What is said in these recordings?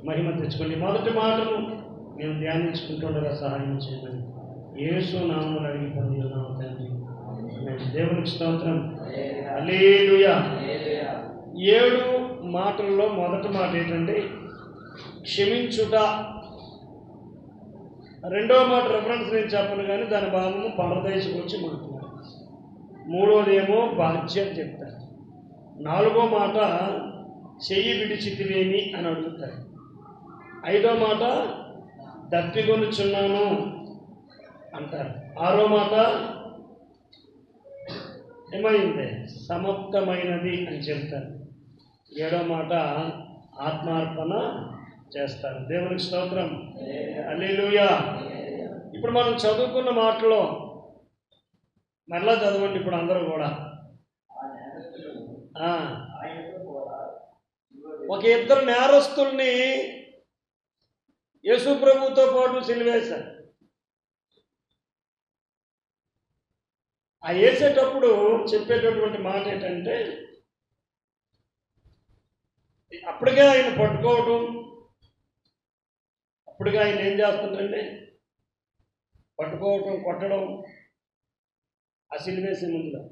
మహిమ తెచ్చుకోండి. మొదటి మాటను మేము ధ్యానించుకుంటుండగా సహాయం చేయమని యేసు నామమున అడిగి పొందుతున్నాము తండ్రి. దేవునికి స్తోత్రం. హల్లెలూయా. 7 మాటల్లో మొదటి మాట ఏంటంటే క్షమించుట. రెండవ మాట రెఫరెన్స్ నేను చెప్పను కానీ దాని భావము పరదేశం వచ్చి మాట్లాడారు. మూడోదేమో బాధ్యత చెప్తారు. 4వ మాట చెయ్యి విడిచితివేమి అని అడుగుతారు. 5వ మాట దప్పికొనుచున్నాను అంటారు. 6వ మాట ఏమైంది సమాప్తమైనది అని చెప్తారు. 7వ మాట ఆత్మార్పణ చేస్తారు. దేవునికి స్తోత్రం. హల్లెలూయా. ఇప్పుడు మనం చదువుకున్న మాటలో మరలా చదవండి ఇప్పుడు అందరూ కూడా. ఒక 2 నేరస్తుల్ని యేసు ప్రభువుతో పాటు సిలువేశారు. ఆ వేసేటప్పుడు చెప్పేటటువంటి మాట ఏంటంటే అప్పటికే ఆయన పట్టుకోవటం, అప్పటికే ఆయన ఏం చేస్తుందంటే పట్టుకోవటం, కొట్టడం, ఆ సిలువేసే ముందుగా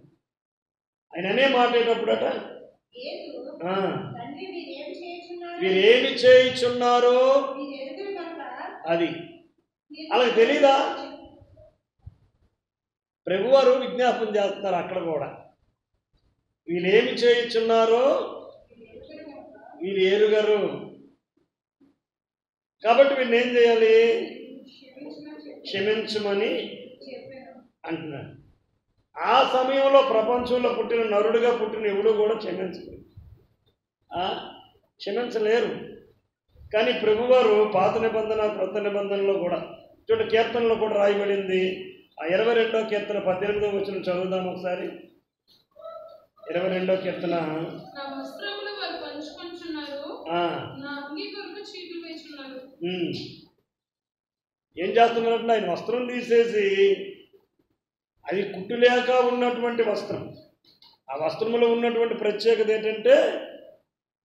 ఆయన అనే మాట్లాడేటప్పుడట వీరేమి చేయుచున్నారో అది అలాగే తెలీదా? ప్రభువారు విజ్ఞాపన చేస్తున్నారు అక్కడ కూడా. వీళ్ళేమి చేయుచున్నారో వీళ్ళు ఎరుగరు. కాబట్టి వీళ్ళు ఏం చేయాలి? క్షమించమని అంటున్నాడు. ఆ సమయంలో ప్రపంచంలో పుట్టిన నరుడుగా పుట్టిన ఎవడు కూడా క్షమించలేరు. కానీ ప్రభువారు పాత నిబంధన క్రొత్త నిబంధనలో కూడా చూడండి, కీర్తనలో కూడా రాయబడింది. ఆ 22వ కీర్తన 18వ వచనం చదువుదాం ఒకసారి. 22వ కీర్తన. ఏం చేస్తున్నారంటే ఆయన వస్త్రం తీసేసి, అది కుట్టులేక ఉన్నటువంటి వస్త్రం. ఆ వస్త్రంలో ఉన్నటువంటి ప్రత్యేకత ఏంటంటే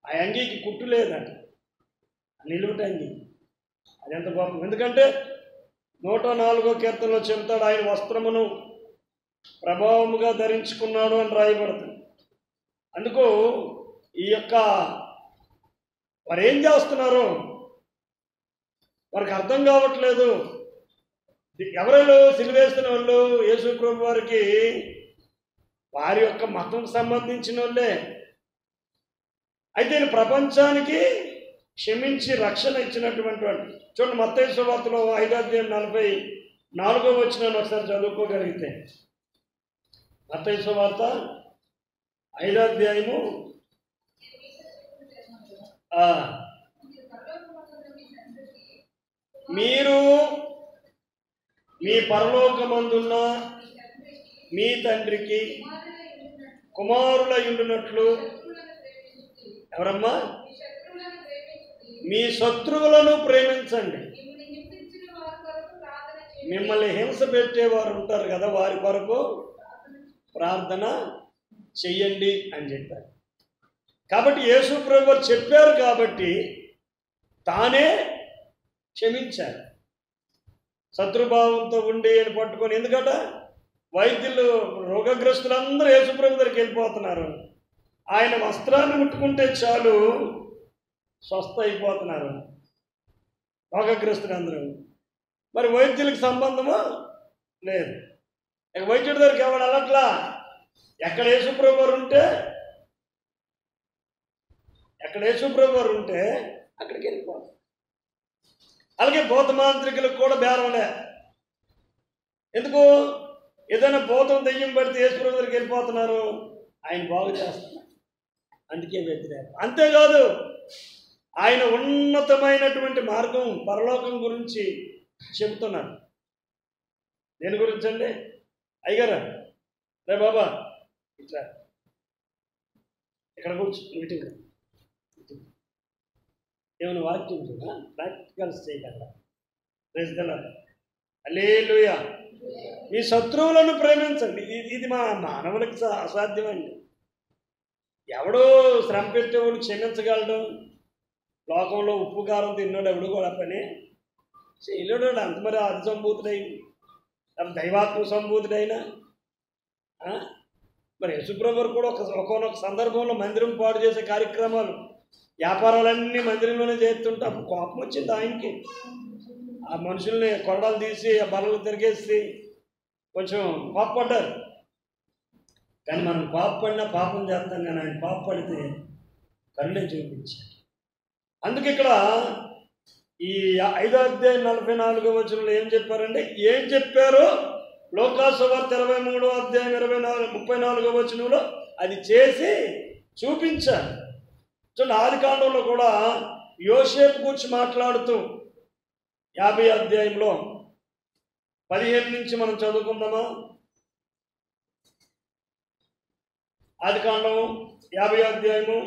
ఆ అంగీకి కుట్టు లేదట, నిలువుట అంగీ. అది ఎంత గొప్ప! ఎందుకంటే 104వ కీర్తనలో చెబుతాడు ఆయన వస్త్రమును ప్రభావముగా ధరించుకున్నాడు అని రాయబడుతుంది. అందుకు ఈ యొక్క వారు ఏం చేస్తున్నారు వారికి అర్థం కావట్లేదు. ఎవరు సిలువేస్తున్న వాళ్ళు యేసు ప్రభు వారికి వారి యొక్క మతం సంబంధించిన వాళ్ళే. అయితే ప్రపంచానికి క్షమించి రక్షణ ఇచ్చినటువంటి వాడు. చూడండి, మత్తయి సువార్తలో 5:44 వచనాన్ని ఒకసారి చదువుకోగలిగితే. మత్తయి సువార్త 5వ అధ్యాయము. మీరు మీ పరలోకమందున్న మీ తండ్రికి కుమారులై ఉండునట్లు ఎవరమ్మా? మీ శత్రువులను ప్రేమించండి. మిమ్మల్ని హింస పెట్టేవారు ఉంటారు కదా, వారి కొరకు ప్రార్థన చెయ్యండి అని చెప్పారు. కాబట్టి యేసు ప్రభువు చెప్పారు కాబట్టి తానే క్షమించారు. శత్రుభావంతో ఉండి అని పట్టుకొని, ఎందుకంటే వైద్యులు రోగగ్రస్తులందరూ యేసు ప్రభు దగ్గరికి వెళ్ళిపోతున్నారు. ఆయన వస్త్రాన్ని ముట్టుకుంటే చాలు స్వస్థ అయిపోతున్నారు రోగగ్రస్తులందరూ. మరి వైద్యులకు సంబంధమా లేదు. ఇక వైద్యుడి దగ్గరికి ఎవరు అలట్లా. ఎక్కడ యేసుప్రభు వారు ఉంటే అక్కడికి వెళ్ళిపోతారు. అలాగే భూత మాంత్రికులకు కూడా బేరంలే. ఎందుకు? ఏదైనా భూతం దెయ్యం పడితే యేసుప్రభు దగ్గరికి వెళ్ళిపోతున్నారు, ఆయన బాగు చేస్తున్నారు, అందుకే వ్యతిరేకం. అంతేకాదు ఆయన ఉన్నతమైనటువంటి మార్గం పరలోకం గురించి చెబుతున్నారు. దేని గురించి అండి? అయ్యగారా రే బాబా ఇట్లా ఇక్కడ కూర్చో, మీటింగ్ ఏమైనా వాక్యం చూడా, ప్రాక్టికల్స్ చేయగలరా? హల్లెలూయా. మీ శత్రువులను ప్రేమించండి. ఇది మా మానవులకి అసాధ్యమండి. ఎవడో శ్రమ పెట్టేవాడు క్షమించగలడు? లోకంలో ఉప్పు కారం తిన్నాడు ఎవడు కూడా పని చేయలేడు. అంత మరి అది సంభూతుడై దైవాత్మ సంభూతుడైనా మరి యేసుప్రభు కూడా ఒకనొక సందర్భంలో మందిరం పాడు చేసే కార్యక్రమాలు వ్యాపారాలన్నీ మందిరంలోనే చేస్తుంటే అప్పుడు కోపం వచ్చింది ఆయనకి. ఆ మనుషుల్ని కొరడాలు తీసి ఆ బలలు తిరిగేసి కొంచెం కోపపడ్డారు. కానీ మనం కోపపడినా పాపం చేస్తాం, కానీ ఆయన కోపపడితే కరుణ చూపించారు. అందుకే ఇక్కడ ఈ 5వ అధ్యాయం 44వ వచనంలో ఏం చెప్పారంటే, ఏం చెప్పారో లోకాసువార్త 23వ అధ్యాయం 34వ వచనంలో అది చేసి చూపించారు. చూడండి, ఆదికాండంలో కూడా యోసేపు గురించి మాట్లాడుతూ 50వ అధ్యాయంలో 15 నుంచి మనం చదువుకుందామా? ఆదికాండం 50వ అధ్యాయము.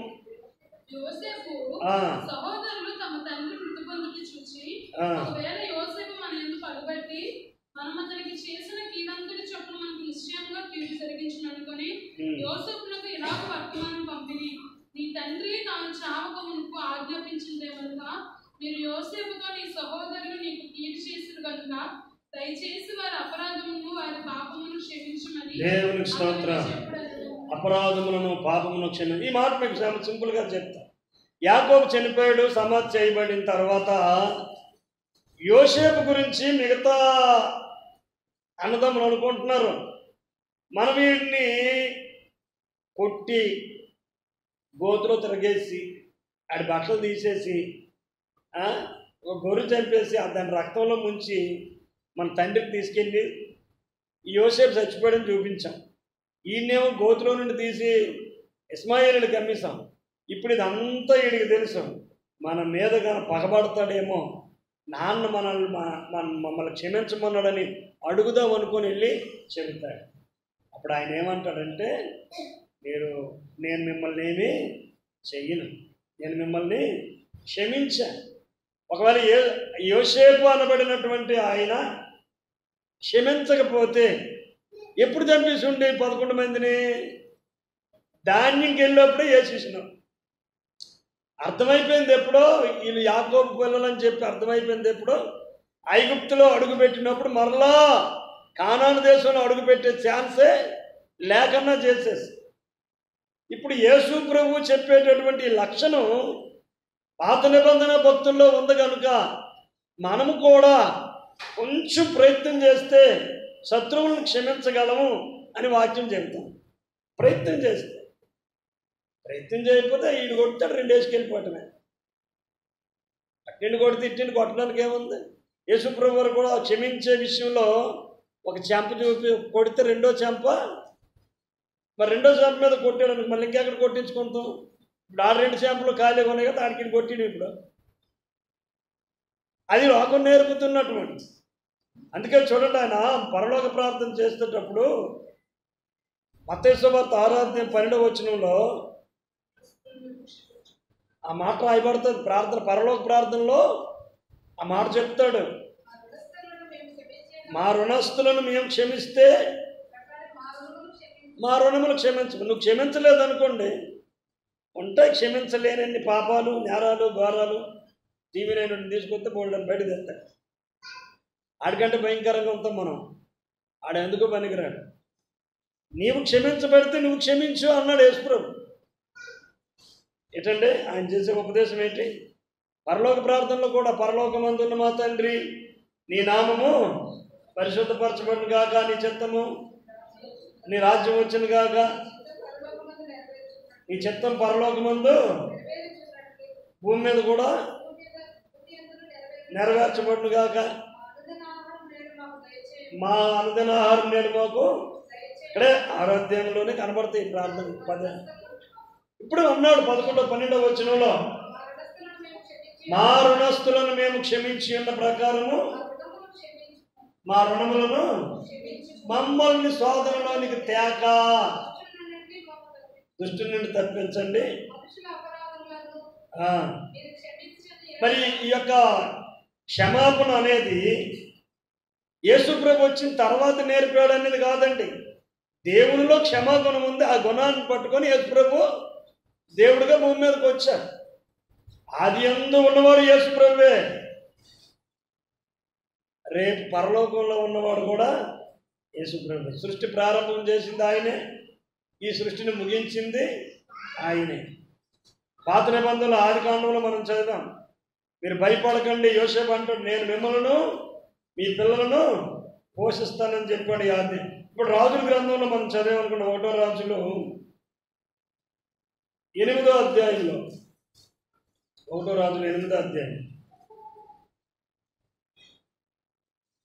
యోసేపు సహోదరులు తమ తండ్రి మృతి పొందుట చూచి, ఒకవేళ యోసేపు మన యందు పగబట్టి మనం అతనికి చేసిన కీడంతటి చొప్పున మనకు నిశ్చయంగా కీడు జరిగించుననుకొని యోసేపునకు ఇలాగ వర్తమానం పంపిణీ, నీ తండ్రి తాను చావక మునుపు ఆజ్ఞాపించిందేమనగా, మీరు యోసేపుతో నీ సహోదరులు నీకు కీడు చేసిన కనుక దయచేసి వారి అపరాధమును వారి పాపమును క్షమించమని దేవునికి స్తోత్రం. అపరాధములను పాపమును క్షమించు. ఈ మాట మీకు సింపుల్గా చెప్తా. యాకోబు చనిపోయాడు, సమాధి చేయబడిన తర్వాత యోసేపు గురించి మిగతా అన్నదమ్ములు అనుకుంటున్నారు, మనం వీడిని కొట్టి గోతులో తిరగేసి ఆడి బట్టలు తీసేసి ఒక గొర్రె చంపేసి దాని రక్తంలో ముంచి మన తండ్రికి తీసుకెళ్ళి యోసేపు చచ్చిపోయాడని చూపించాం. ఈయనేమో గోతులో నుండి తీసి ఇస్మాయిలుడికి అమ్మేశాం. ఇప్పుడు ఇదంతా వీడికి తెలుసు, మన మీద కానీ పగబడతాడేమో, నాన్న మమ్మల్ని క్షమించమన్నాడని అడుగుదాం అనుకొని వెళ్ళి చెబుతాడు. అప్పుడు ఆయన ఏమంటాడంటే, నేను మిమ్మల్ని ఏమీ చెయ్యను, నేను మిమ్మల్ని క్షమించాను. ఒకవేళ యోసేపు అనబడినటువంటి ఆయన క్షమించకపోతే ఎప్పుడు చంపేసి ఉండే 11 మందిని? ధాన్యంకి వెళ్ళినప్పుడే వేసేసినాం. అర్థమైపోయింది ఎప్పుడో, వీళ్ళు యాకోబు పిల్లలని చెప్పి అర్థమైపోయింది ఎప్పుడో, ఐగుప్తులో అడుగుపెట్టినప్పుడు మరలా కానాను దేశంలో అడుగుపెట్టే ఛాన్సే లేకన్నా చేసేసి. ఇప్పుడు యేసు ప్రభు చెప్పేటటువంటి లక్షణం పాత నిబంధన భక్తుల్లో ఉంది కనుక మనము కూడా కొంచెం ప్రయత్నం చేస్తే శత్రువులను క్షమించగలము అని వాక్యం చెబుతాం. ప్రయత్నం చేస్తే, ప్రయత్నం చేయకపోతే ఈడు కొడతాడు, 2 వేసుకు వెళ్ళిపోవటమే. అట్టిండి కొడితే ఇట్టిండి కొట్టడానికి ఏముంది? యేసుప్రభు వారు కూడా క్షమించే విషయంలో ఒక చెంప చూపి కొడితే 2వ చెంప, మరి 2వ చెంప మీద కొట్టాడు, మళ్ళీ ఇంకెక్కడ కొట్టించుకుంటాం? ఇప్పుడు 2 చెంపలు ఖాళీగా ఉన్నాయి కదా, ఆడికి కొట్టిడు. ఇప్పుడు అది లోకం నేర్పుతున్నటువంటి. అందుకే చూడండి, ఆయన పరలోక ప్రార్థన చేసేటప్పుడు మత్తయి సువార్త 6వ అధ్యాయం 12వ వచనంలో ఆ మాట రాయబడుతుంది. ప్రార్థన, పరలోక ప్రార్థనలో ఆ మాట చెప్తాడు, మా రుణస్తులను మేము క్షమిస్తే మా రుణములు క్షమించము. నువ్వు క్షమించలేదనుకోండి, ఉంటాయి క్షమించలేనన్ని పాపాలు, నేరాలు, ఘోరాలు. టీవీ నైన్ తీసుకొస్తే బోల్డని బయట తెస్తాడు. ఆడికంటే భయంకరంగా ఉంటాం మనం. ఆడ ఎందుకు పనికిరాడు. నీవు క్షమించబడితే నువ్వు క్షమించు అన్నాడు యేసుప్రభు. ఏంటంటే ఆయన చేసే ఉపదేశం ఏంటి? పరలోక ప్రార్థనలో కూడా, పరలోకమందున్న మా తండ్రి, నీ నామము పరిశుద్ధపరచబడును గాక, నీ చిత్తము, నీ రాజ్యం వచ్చును గాక, నీ చిత్తం పరలోకమందు భూమి మీద కూడా నెరవేర్చబడును గాక, మా అనుదిన ఆహారం నేడు మాకు. ఇక్కడే 6వ అధ్యాయంలోనే కనబడతాయి ప్రార్థన 10. ఇప్పుడు అన్నాడు 11, 12వ వచనంలో, మా రుణస్తులను మేము క్షమించి ఉన్న ప్రకారము మా రుణములను మమ్మల్ని శోధనలోనికి తేక దుష్టు నుండి తప్పించండి. మరి ఈ యొక్క క్షమాపణ అనేది యేసుప్రభు వచ్చిన తర్వాత నేర్పాడు అనేది కాదండి. దేవునిలో క్షమాగుణం ఉంది. ఆ గుణాన్ని పట్టుకొని యేసుప్రభు దేవుడిగా భూమి మీదకి వచ్చాడు. ఆదియందు ఉన్నవాడు యేసు ప్రభువే. రేపు పరలోకంలో ఉన్నవాడు కూడా యేసు ప్రభువే. సృష్టి ప్రారంభం చేసింది ఆయనే, ఈ సృష్టిని ముగించింది ఆయనే. పాత నిబంధనలు ఆది కాండంలో మనం చదివాం. మీరు భయపడకండి, యోసేపు అంటాడు, నేను మిమ్మల్ని మీ పిల్లలను పోషిస్తానని చెప్పాడు యాది. ఇప్పుడు రాజుల గ్రంథంలో మనం చదివామనుకున్న 1వ రాజులు 8వ అధ్యాయంలో, 1వ రాజులు 8వ అధ్యాయం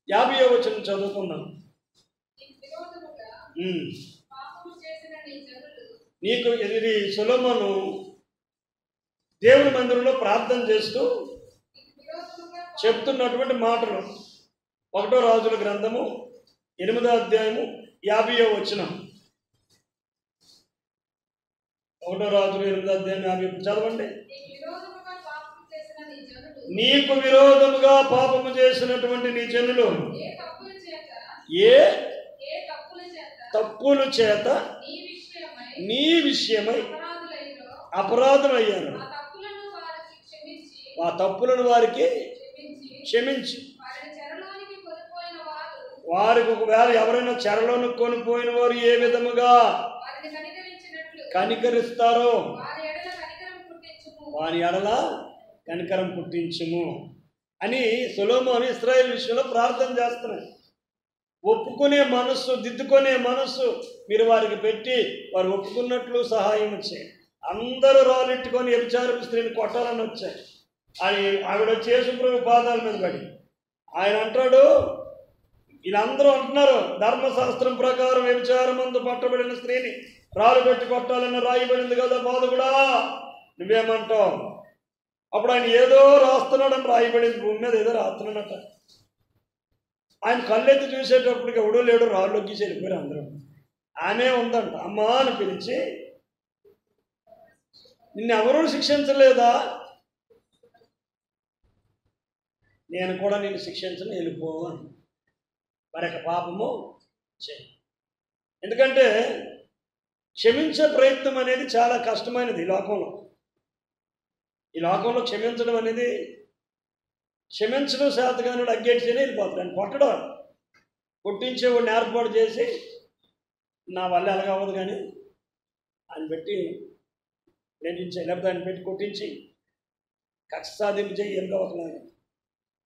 50వ వచనం చదువుకున్నాం. నీకు ఇది సొలొమోను దేవుని మందిరంలో ప్రార్థన చేస్తూ చెప్తున్నటువంటి మాటలు. 1వ రాజుల గ్రంథము 8వ అధ్యాయము 50వ వచనం. 1వ రాజులు 8వ అధ్యాయం 50 చదవండి. నీకు విరోధముగా పాపము చేసినటువంటి నీ జనులు ఏ తప్పుల చేత నీ విషయమై అపరాధులయ్యారు. ఆ తప్పులను వారికి క్షమించి, వారికి ఒకవేళ ఎవరైనా చెరలోను కొనిపోయిన వారు ఏ విధముగా కనికరిస్తారో వారి ఎడల కనికరం పుట్టించుము అని సొలొమోను ఇశ్రాయేలు విషయంలో ప్రార్థన చేస్తున్నాడు. ఒప్పుకునే మనస్సు, దిద్దుకునే మనస్సు మీరు వారికి పెట్టి వారు ఒప్పుకున్నట్లు సహాయం చేయండి. అందరూ రాళ్ళెట్టుకొని వ్యభిచారపు స్త్రీని కొట్టాలని వచ్చాయి. ఆవిడ వచ్చి యేసు ప్రభు పాదాల మీద పడి ఆయన అంటాడు, వీళ్ళందరూ అంటున్నారు ధర్మశాస్త్రం ప్రకారం వ్యభిచారమందు పట్టబడిన స్త్రీని రాళ్ళు పెట్టి కొట్టాలని రాయబడింది కదా బోధకుడా, నువ్వేమంటావు? అప్పుడు ఆయన ఏదో రాస్తున్నాడని రాయబడింది, భూమి మీద ఏదో రాస్తున్నాడట. ఆయన కళ్ళెత్తి చూసేటప్పటికి ఎవడో లేడు, రాళ్ళొక్కి వెళ్ళిపోయారు అందరూ. ఆమె ఉందంట, అమ్మా అని పిలిచి, నిన్నెవరూ శిక్షించలేదా? నేను కూడా నిన్ను శిక్షించను, వెళ్ళిపోవాలి. మరొక పాపము చేయి. ఎందుకంటే క్షమించే ప్రయత్నం అనేది చాలా కష్టమైనది ఈ లోకంలో. ఈ లోకంలో క్షమించడం అనేది, క్షమించడం శాతగానుడు అగ్గేట్చేనే వెళ్ళిపోతాడు. ఆయన కొట్టడం, కొట్టించేవాడిని ఏర్పాటు చేసి నా వల్ల ఎలాగ అవ్వదు కానీ ఆయన పెట్టి ప్రేమించే, లేకపోతే ఆయన పెట్టి కొట్టించి కక్ష సాధింపు చేయి ఎంతో ఒకలాగా.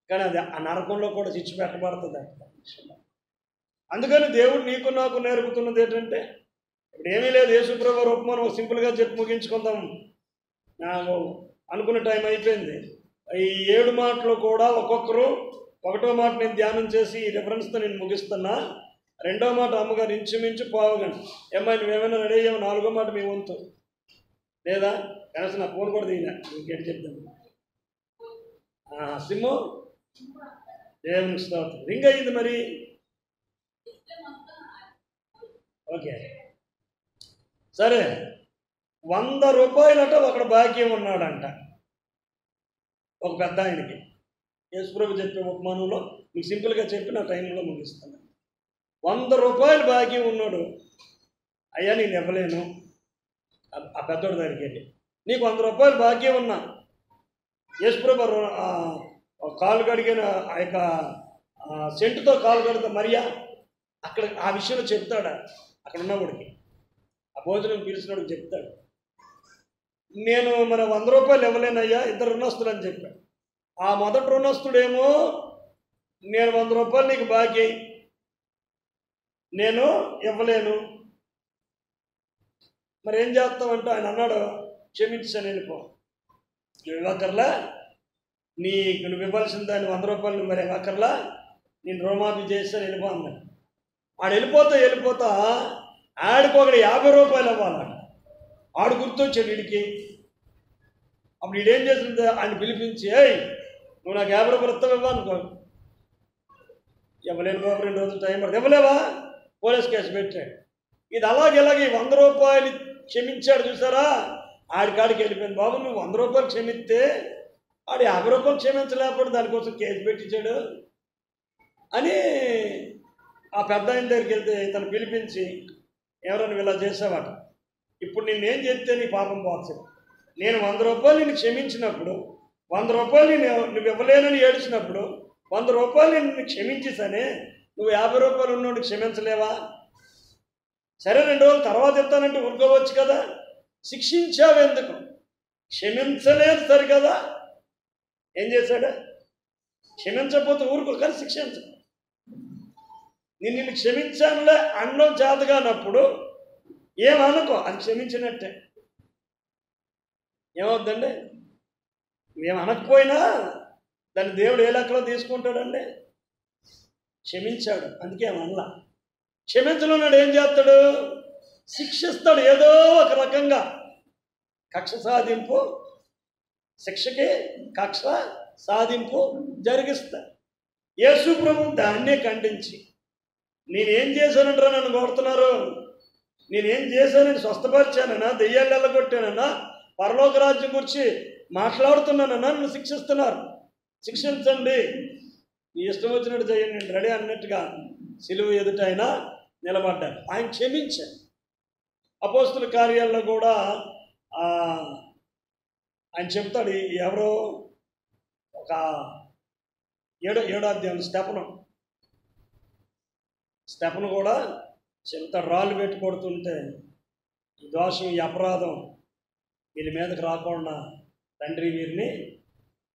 కానీ అది ఆ నరకంలో కూడా శిక్ష పెట్టబడుతుంది. అందుకని దేవుడు నీకు నాకు నేర్పుతున్నది ఏంటంటే, ఇప్పుడు ఏమీ లేదు, యేసు ప్రభు రూపం సింపుల్గా చెప్పి ముగించుకుందాం. నాకు అనుకున్న టైం అయిపోయింది. ఈ 7 మాటలు కూడా ఒక్కొక్కరు 1వ మాట నేను ధ్యానం చేసి ఈ రెఫరెన్స్తో నేను ముగిస్తున్నా. 2వ మాట అమ్మగారు ఇంచుమించు పావుగంట. ఏమ్మా నువ్వేమైనా రెడీ అయ్యావు? 4వ మాట మీ వంతు లేదా? కనీసం నా ఫోన్ కూడా తీయలే, ఇంకేంటి చెప్తాను. సిమ్ము దేవునికి స్తోత్రం. రింగ్ అయ్యింది మరి. ఓకే సరే, 100 రూపాయలట ఒకడు బాకీ ఉన్నాడంట ఒక పెద్ద ఆయనకి. యేసుప్రభు చెప్పే ఉపమానంలో మీకు సింపుల్గా చెప్పి నా టైంలో ముగిస్తాను. 100 రూపాయలు బాకీ ఉన్నాడు. అయ్యా నేను ఇవ్వలేను. ఆ పెద్దోడి దగ్గరికి వెళ్ళి, నీకు 100 రూపాయలు బాకీ ఉన్నా, యేసుప్రభు కాలు కడిగిన ఆ యొక్క సెంటుతో కాలు కడితే మరియా అక్కడ ఆ విషయంలో చెప్తాడా? అక్కడ ఉన్నవాడికి, ఆ భోజనం పిలిచినోడికి చెప్తాడు, నేను మన 100 రూపాయలు ఇవ్వలేనయ్యా, 2 రుణస్తులు అని చెప్పాడు. ఆ మొదటి రుణస్తుడేమో నేను 100 రూపాయలు నీకు బాకీ, నేను ఇవ్వలేను, మరి ఏం చేస్తామంటే ఆయన అన్నాడు, క్షమించాను వెళ్ళిపో, నువ్వు ఇవ్వకర్లా, నువ్వు ఇవ్వాల్సిన దాన్ని 100 రూపాయలు మరి ఇవ్వకర్లా, నేను రుణమాఫీ చేస్తాను వెళ్ళిపో అన్నాడు. ఆడు వెళ్ళిపోతా ఆడికి ఒకటి 50 రూపాయలు ఇవ్వాలట. ఆడు గుర్తొచ్చాడు వీడికి. అప్పుడు వీడేం చేసింది, ఆయన పిలిపించి, నువ్వు నాకు 50 రూపాయలు ఇస్తావు అనుకో. ఇవ్వలేను బాబు, 2 రోజులు టైం పడుతుంది. ఇవ్వలేవా? పోలీస్ కేసు పెట్టాడు. ఇది అలాగే 100 రూపాయలు క్షమించాడు చూసారా, ఆడికాడికి వెళ్ళిపోయింది. బాబు నువ్వు 100 రూపాయలు క్షమిస్తే ఆడు 50 రూపాయలు క్షమించలేకపోతే దానికోసం కేసు పెట్టించాడు అని ఆ పెద్ద ఆయన దగ్గరికి వెళ్తే తను పిలిపించి, ఎవరో నువ్వు ఇలా చేసావట, ఇప్పుడు నిన్నేం చెప్తే నీ పాపం పోతుంది. నేను 100 రూపాయలు నేను క్షమించినప్పుడు 100 రూపాయలు నువ్వు ఇవ్వలేనని ఏడ్చినప్పుడు 100 రూపాయలు నిన్ను క్షమించేసానే, నువ్వు 50 రూపాయలు ఉన్నోడికి క్షమించలేవా? సరే 2 రోజుల తర్వాత ఇస్తానంటే ఊరుకోవచ్చు కదా. శిక్షించావెందుకు? క్షమించలేదు సరికదా. ఏం చేశాడు? క్షమించకపోతే ఊరుకో, కానీ శిక్షించు. నిన్ను క్షమించానులే అనడం చేతగానప్పుడు ఏమనుకో, అది క్షమించినట్టే. ఏమవుద్దండి? ఏమనకపోయినా దాన్ని దేవుడు ఏ లెక్కలో తీసుకుంటాడండి? క్షమించాడు, అందుకే ఏమనలా. క్షమించనున్నాడు ఏం చేస్తాడు? శిక్షిస్తాడు ఏదో ఒక రకంగా. కక్ష సాధింపు, శిక్షకి కక్ష సాధింపు జరిగిస్తాడు. యేసు ప్రభువు దాన్నే ఖండించి, నేనేం చేశానంటారా నన్ను కొడుతున్నారు? నేనేం చేశానని? స్వస్థపరిచానన్నా, దెయ్యాలు వెళ్ళగొట్టానన్నా, పరలోక రాజ్యం గురించి మాట్లాడుతున్నానన్నా, నన్ను శిక్షిస్తున్నారు. శిక్షించండి, నీ ఇష్టం వచ్చినట్టు చేయండి, నేను రెడీ అన్నట్టుగా సిలువ ఎదుట ఆయన నిలబడ్డాడు. ఆయన క్షమించాడు. అపోస్తుల కార్యాల్లో కూడా ఆయన చెప్తాడు. ఎవరో ఒక 7వ అధ్యాయం స్టెఫను కూడా చెప్తాడు. రాళ్ళు పెట్టి కొడుతుంటే ఈ దోషం, ఈ అపరాధం వీళ్ళ మీదకి రాకుండా తండ్రి వీరిని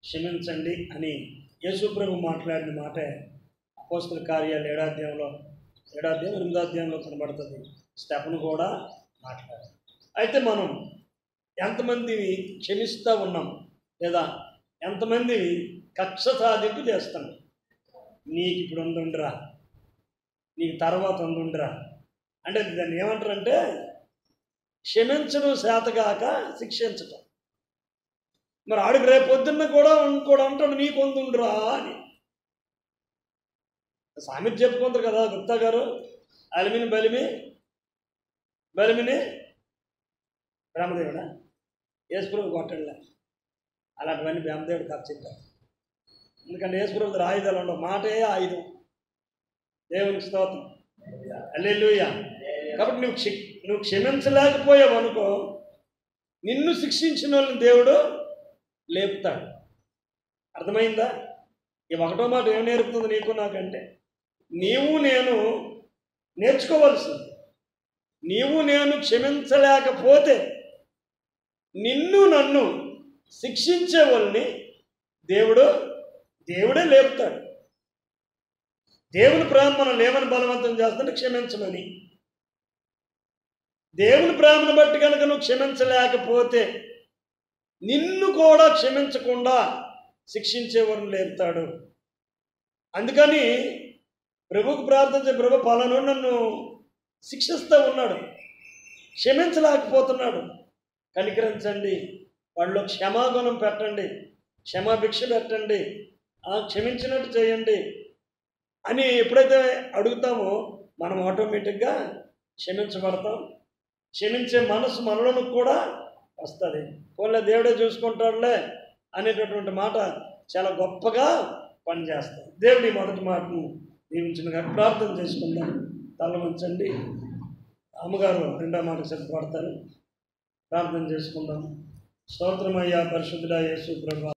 క్షమించండి అని యేసు ప్రభు మాట్లాడిన మాటే అపోస్తుల కార్యాలు 7వ అధ్యాయంలో 8వ అధ్యాయంలో కనబడుతుంది. స్టెఫను కూడా మాట్లాడారు. అయితే మనం ఎంతమందిని క్షమిస్తూ ఉన్నాం, లేదా ఎంతమందిని కక్ష సాధింపు చేస్తాం? నీకు ఇప్పుడు ఉండుండ్రా, నీకు తర్వాత ఉండుండ్రా అంటే దాన్ని ఏమంటారంటే క్షమించడం చేతగాక శిక్షించటం. మరి ఆడికి రేపు పొద్దున్న కూడా అంటాడు నీకు ఉండుండ్రా అని. సామెత చెప్పుకుంటారు కదా గుప్తా గారు, అలిమిని బలిమిని బ్రహ్మదేవుడా యేసుప్రభు కొట్టండిలే. అలాంటివన్నీ బ్రహ్మదేవుడు ఖర్చు చెప్తారు. ఎందుకంటే యేసుప్రభు ఆయుధాలు ఉండవు, మాటే ఆయుధం. దేవునికి స్తోత్రం, హల్లెలూయా. కాబట్టి నువ్వు క్షమించలేకపోయావు అనుకో, నిన్ను శిక్షించిన వాళ్ళని దేవుడు లేపుతాడు. అర్థమైందా? ఈ 1వ మాట ఏం నేర్పుతుంది నీకు నాకంటే? నీవు నేను నేర్చుకోవాల్సింది. నీవు నేను క్షమించలేకపోతే నిన్ను నన్ను శిక్షించే వాళ్ళని దేవుడే లేపుతాడు. దేవుని ప్రేమ మనం లేవని బలవంతం చేస్తుంటే క్షమించమని. దేవుని ప్రేమను బట్టి కనుక నువ్వు క్షమించలేకపోతే నిన్ను కూడా క్షమించకుండా శిక్షించేవారిని లేపుతాడు. అందుకని ప్రభువుకు ప్రార్థించే, ప్రభు పలానా నన్ను శిక్షిస్తూ ఉన్నాడు, క్షమించలేకపోతున్నాడు, కనికరించండి, వాళ్ళు క్షమాగుణం పెట్టండి, క్షమాభిక్ష పెట్టండి, క్షమించినట్టు చేయండి అని ఎప్పుడైతే అడుగుతామో మనం ఆటోమేటిక్గా క్షమించబడతాం. క్షమించే మనసు మనలోనూ కూడా వస్తుంది. పోన్లే దేవుడే చూసుకుంటాడులే అనేటటువంటి మాట చాలా గొప్పగా పనిచేస్తుంది. దేవుడి మొదటి మాటను దీవించిన ప్రార్థన చేసుకుందాం. తల వంచండి. అమ్మగారు 2వ మాటకు సిద్ధపడతారు. ప్రార్థన చేసుకుందాం. స్తోత్రమయ్యా పరిశుద్ధుడా యేసు ప్రభువా.